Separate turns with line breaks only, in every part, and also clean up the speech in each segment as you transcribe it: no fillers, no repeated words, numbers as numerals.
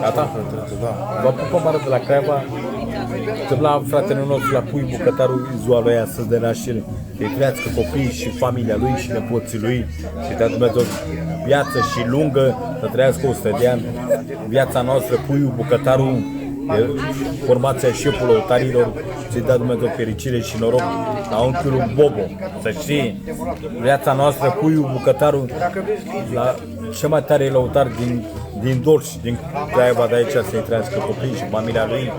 Gata? Da. Vă pupă mare de la Craiova. Suntem la fratele nostru, la Pui Bucătarul, ziua lui astăzi de naștere. Să-i trăiască copiii și familia lui și nepoții lui și dea Dumnezeu viață și lungă, să trăiască 100 de ani. Viața noastră, Puiul Bucătarul, formația șeful lăutarilor, să-i dea Dumnezeu fericire și noroc la unchiul Bobo. Să știi, viața noastră, Puiul Bucătarul, la cel mai tare lăutar din Dolj, din Craiova de aici, să-i trăiască copiii și familia lui.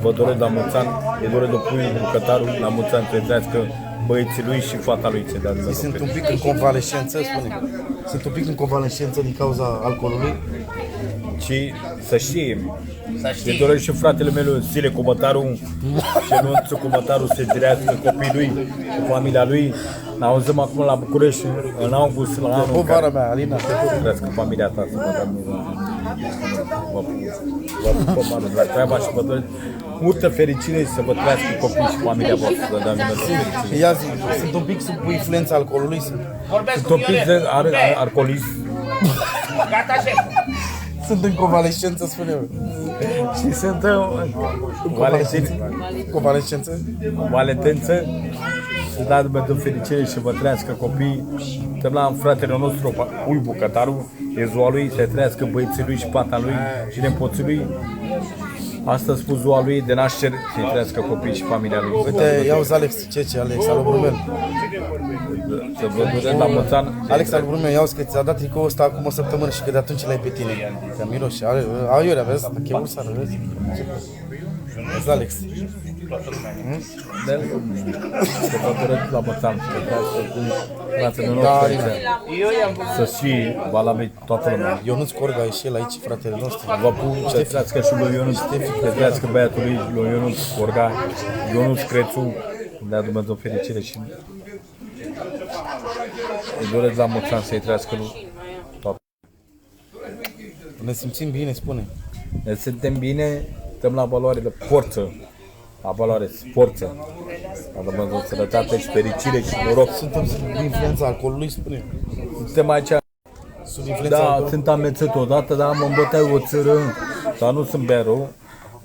Vă doresc la mulți ani, îi doresc de Puiul Bucătarul, la mulți ani să-i trăiască băieții lui și fata lui.
Sunt un pic în convalescență, spune. Sunt un pic în convalescență din cauza alcoolului.
Și să știi, îi doresc și fratele meu, Sile Cumătaru, și Anunțu Cumătaru, să-i trăiască copiii lui și familia lui. Ne auzim acum la București, în august, la anul.
Vara mea, Alina,
să trăiască familia ta, să vă pupă mare de la Craiova și vă doresc multă fericire și să vă trăiască copiii și familia voastră.
Ia zi, sunt un pic sub influența alcoolului?
Sunt un pic de alcoolism.
Sunt în convalescență, spune eu.
Și sunt în
convalescență.
Valentență. Să dea Dumnezeu fericire și vă trăiască copii. Suntem la fratele nostru, Pui Bucătarul, e ziua lui, să trăiască băieții lui și pata lui și nepoții lui. Astăzi spus ziua lui de naștere, să-i trăiască copiii și familia lui.
Uite, iauzi Alex, Alex, alo Brumel.
Să vă doresc la mulți ani.
Alex, alo Brumel, iauzi că ți-a dat tricoul ăsta acum o săptămână și că de atunci l-ai pe tine. Că miroși, aiurea, vezi? Chemul sară, vezi? Vezi, Alex.
Să vă doresc la mulți ani. Fratele nostru, să și valabil toată lumea.
Ionuț Corga e și el aici, fratele nostru.
Vă pup, să trească și lui Ionuț, să trească băiatul lui Ionuț Corga, Ionuț Crețu, dea Dumnezeu fericire și îi doresc la mulți ani să-i trească lui toată.
Ne simțim bine, spune.
Ne simțim bine, stăm la valoare de forță, la valoare forță. La Dumnezeu sănătate și fericire și noroc.
Suntem sub influența alcoolului, spune.
Suntem aici.
Sub influența
da,
alcoolului.
sunt amețit odată, dar mă îmbătai o țără, dar nu sunt bea rău.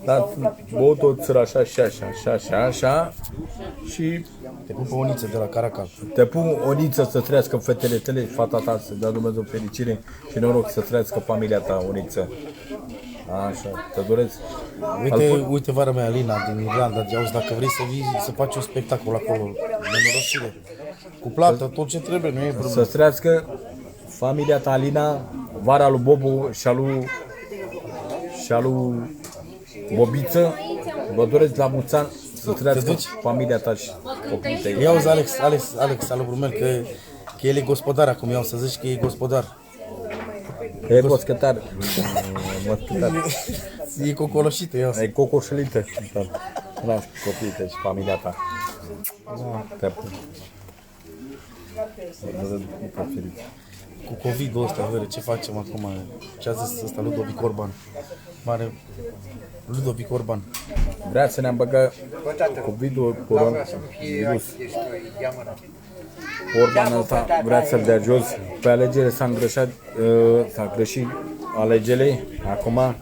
Dar băut o țără așa și așa și
te pun pe Oniță de la Caracal.
Te pun Oniță să trăiască fetele tale și fata ta, să dea Dumnezeu fericire și noroc să trăiască familia ta, Oniță. Așa, te doresc.
Uite vara mea, Alina, din Irlanda, auzi, dacă vrei să vii, să faci un spectacol acolo, nenorocire. Cu plată, tot ce trebuie, nu e problemă.
Să trăiască familia ta, Alina, vara lui Bobu și a lui Bobiță. Vă doresc la mulți ani să trăiască familia ta și copiii tăi.
Iauzi, Alex, alo Brumel, că el e gospodar acum, iau să zici că e gospodar.
E gospodar.
E cocoloșită, iau.
E cocoșălită. Da, copiii tăi și familia ta. Te pup.
Cu COVID-ul ăsta, vede, ce facem acum? Ce a zis ăsta, Ludovic Orban? Mare Ludovic Orban.
Vrea să ne-am băgat COVID-ul, coronavirus. Orban ăsta vrea să-l dea jos. Pe alegere s-a greșit alegerile acum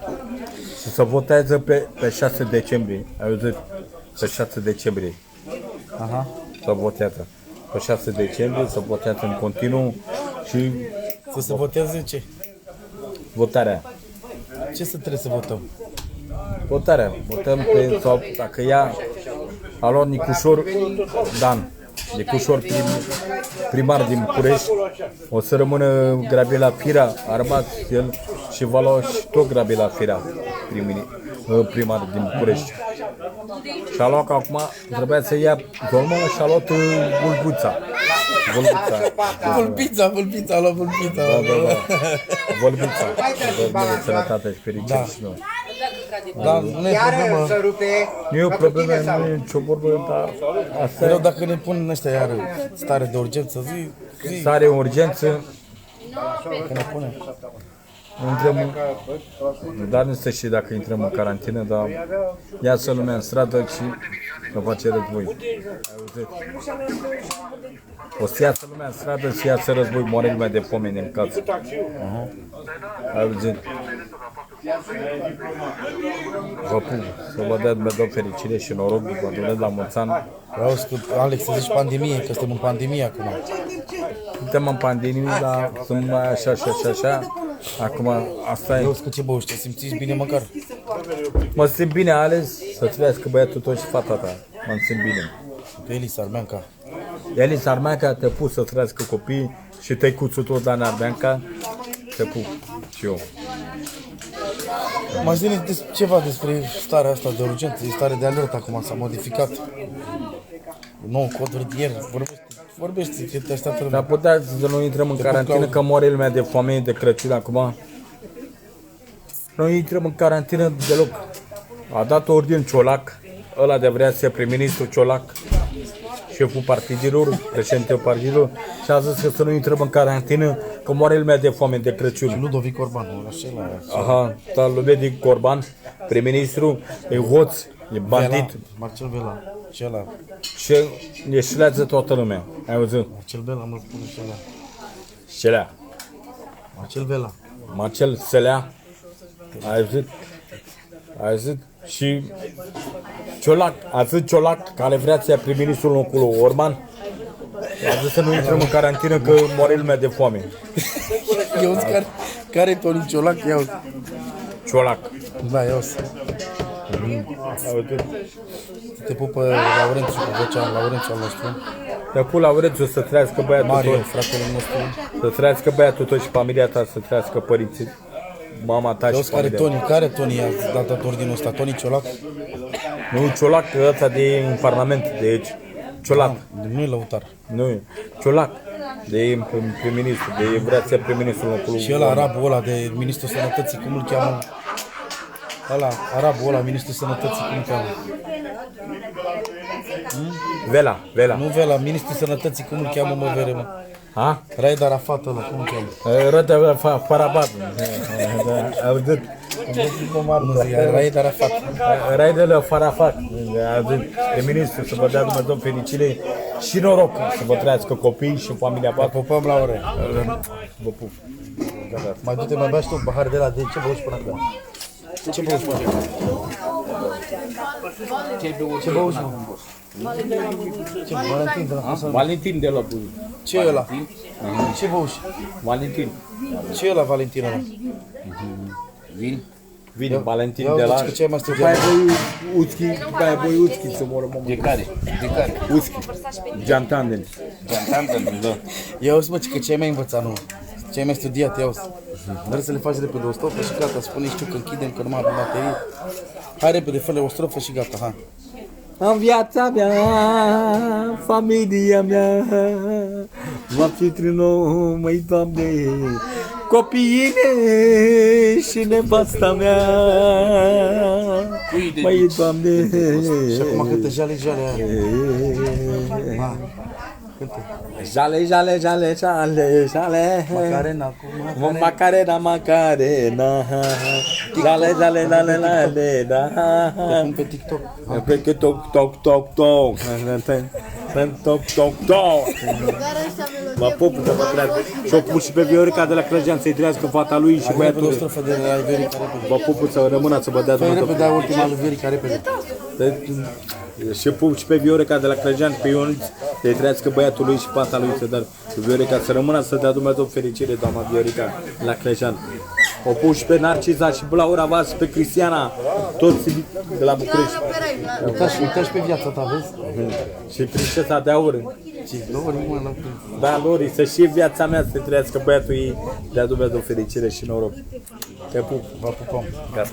și se votează pe 6 decembrie. Ai auzit? Pe 6 decembrie.
Aha.
Se votează. Pe 6 decembrie se votează în continuu și...
Să se voteze ce?
Votarea.
Ce să trebuie să votăm?
Votarea. Votăm pe, sau dacă ea a luat Nicușor Dan. Nicușor primar din București. O să rămână Gabriela Firea, a rămas el și va lua și tot Gabriela Firea, primar din București. Și a luat că acum trebuia să ia Dolmă și a luat Vulpița.
Vulpița, a luat Vulpița.
Da. Vulpița. Vă sănătate și fericire și noi.
Dar nu e problemă.
Nu e o problemă, nu e nicio vorbă, dar asta
e. Dacă ne pun ăștia iar stare de urgență, zi.
Stare de urgență.
Că ne pune.
Intrăm, dar nu știu și dacă intrăm în carantină, dar iasă lumea în stradă și că face război. Ai auzit? O să iasă lumea în stradă și iasă război, moare lumea de foame în casă. Ai auzit? Vă pup, să vă dea Dumnezeu fericire și noroc, vă doresc la mulți ani.
Auzi că, Alex, să zici pandemie, că suntem în pandemie acum.
Suntem în pandemie, dar sunt mai așa și așa, așa. Acum, asta e.
Auzi că ce băuși, te simțiți bine măcar?
Mă simt bine, Ales, să trăiască băiatul tău și fata ta. Mă simt bine.
Că Elis Armeanca.
Elis Armeanca te pus să trăiască copii și tăicuțul tot Dan Armeanca. Te pup și eu.
Mai zine ceva despre starea asta de urgență, e stare de alertă acum, s-a modificat. Nou cod rutier, vorbește că te așteaptă lumea.
Dar putea să nu intrăm în carantină, că moare lumea de foame de Crăciun acum. Noi intrăm în carantină deloc. A dat ordin Ciolac, ăla de vrea să fie prim-ministru Ciolac, șeful partidilor, președintele partidilor, și a zis că să nu intrăm în carantină, că moare lumea de foame de Crăciun.
Ludovic Orban, acela.
Aha, dar Ludovic Orban, prim-ministru, e hoț, e bandit
Marcel Vela, acela.
și ne șlează toată lumea. Ai auzit?
Marcel Vela, mă spune acela.
Șelea.
Marcel Vela.
Marcel Selea. Ai auzit? Ai auzit? Și Ciolac, a zis Ciolac, care vrea să ia prim-ministrul în locul lui Orban, a zis să nu intrăm în carantină că moare lumea de foame.
Eu care Toni Ciolac, iau.
Ciolac.
Da, iau.
Ai auzit?
Te pupă Laurențiu, cu vocea Laurențiu al nostru.
Te pun Laurențiu să trăiască băiatul
Mario,
tău,
fratele nostru.
să trăiască băiatul tău și familia ta, să trăiască părinții, mama ta și
Auzi care
familia ta.
Toni, a dat ordinul ăsta? Toni Ciolac?
Nu, Ciolac, ăsta de în Parlament, de aici. Ciolac.
Nu e lăutar.
Nu, Ciolac, de prim-ministru, de vrea să ia prim-ministru în locul lui
Și ăla,
Orban.
arabul ăla de ministrul sănătății, cum îl cheamă? Ăla, arabul ăla, ministrul sănătății, cum îl cheamă?
Vela.
Nu Vela, ministrul sănătății, cum îl cheamă, mă, vere, mă?
Ha?
Raed Arafat ăla, cum îl cheamă?
Rădă Farabat. Auzit?
Nu zi, Raed Arafat.
Raidele Farafat. Prim-ministru, să vă dea Dumnezeu fericire și noroc, să vă trăiască copii și familia
Vă
voastră.
pupăm la ore.
Vă pup.
Mai du-te, mai bea și tu un pahar de la de ce băuși până acum? Ce băuși, mă? Ce băuși, mă? Ce, Valentin de la Casa?
Valentin de la Buzău.
Ce e ăla? Ce băuși?
Valentin.
Ce e ăla, Valentin ăla?
Vine Valentin
Ia
de la...
uite că ce ai mai
După aia voi Uțchi, după aia voi Uțchi să moră mă.
De care?
Uțchi. Giantanden.
Da.
Ia uzi, mă, că ce ai mai învățat, nu? Ce ai mai studiat, ia uzi. Vrei să le faci repede o strofă și gata, spune știu că închidem, că nu mai avem baterii. Hai repede, fă-le o strofă și gata, ha.
În viața mea, familia mea, va fi trinou, măi, Doamne, copiii mei și nevasta mea, măi, Doamne.
Și acum cântă jale, jale aia. Ha, cântă.
Jale, jale, jale, jale, jale.
Macarena cu Macarena.
Macarena, Macarena. Jale, jale, jale, jale, da.
Pun pe TikTok.
Pe că toc, toc, toc, toc. Toc, toc, toc. Mă pup că vă trează. Și o pus și pe Viorica de la Crăjean să-i trăiască fata lui și
Repede o
băiatul.
strofă de la Iverica, repede.
Vă pup să rămână să vă dea
Fă repede,
Dumnezeu.
dai ultima lui Iverica, repede.
Și pup și pe Viorica de la Crăjean, pe Ioniț, să-i trăiască băiatul lui și fata lui să dea Viorica să rămână să dea Dumnezeu fericire, doamna Viorica la Crăjean. O pus și pe Narciza și pe Laura Vas, pe Cristiana, toți de la București.
Uitați pe viața ta, vezi?
Și prințesa de aur.
Ce, Lori, mă, la
Da, Lori, să și viața mea să trăiască băiatul ei, dea Dumnezeu fericire și noroc. Te pup.
vă pupăm.
Gata.